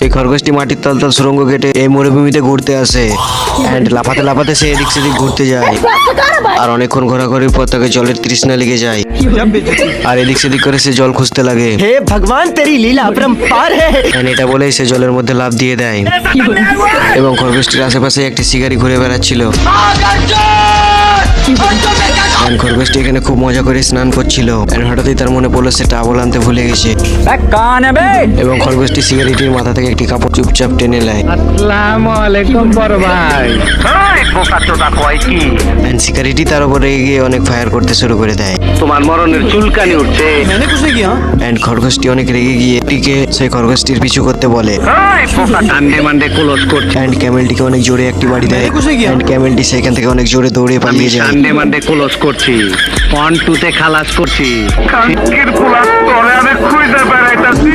এই খরগোশটি মাটির তলতল সুড়ঙ্গ কেটে এই মরুভূমিতে ঘুরতে আসে এন্ড লাফাতে লাফাতে সে এদিক সেদিক ঘুরতে যায় আর অনেকক্ষণ ঘোরাঘুরির পর তাকে জলের তৃষ্ণা লেগে যায় আর এদিক সেদিক করে সে জল খুঁজতে লাগে। हे भगवान तेरी लीला अपरंपार है। And এটা বলেই সে জলের মধ্যে লাফ দিয়ে দেয় এবং খরগোশটির আশেপাশে একটি শিকারী ঘুরে বেড়াচ্ছিল। And খরগোশটি এখানে খুব মজা করে স্নান করছিল and হঠাৎই তার মনে পড়লো সে টাওয়াল আনতে ভুলে গেছে कौन है बे? এবং খরগোশটি শিকারিটির মাথা থেকে একটি কাপড় চুপচাপ টেনে নেয় আসসালামু আলাইকুম বড় ভাই। হাই পোকা চোদা কয় কি? and শিকারিটি তার উপরে গিয়ে অনেক ফায়ার করতে শুরু করে দেয় তোমার মরণের চুলকানি উঠছে। and খরগোশটি অনেক রেগে গিয়ে টিকে সেই খরগোশটির পিছু করতে বলে হাই পোকা টান্ডে মান্ডে ক্লোজ করছে। and ক্যামেলটিকে অনেক জোরে একটি বাড়ি দেয় and ক্যামেলটি সেখান থেকে অনেক জোরে দৌড়ে পালিয়ে যায়। টান্ডে মান্ডে ক্লোজ করছি। 1 2 তে খালাস করছি। কালকের পোলা তোরে আমি খুঁজে বেড়াইতাছি।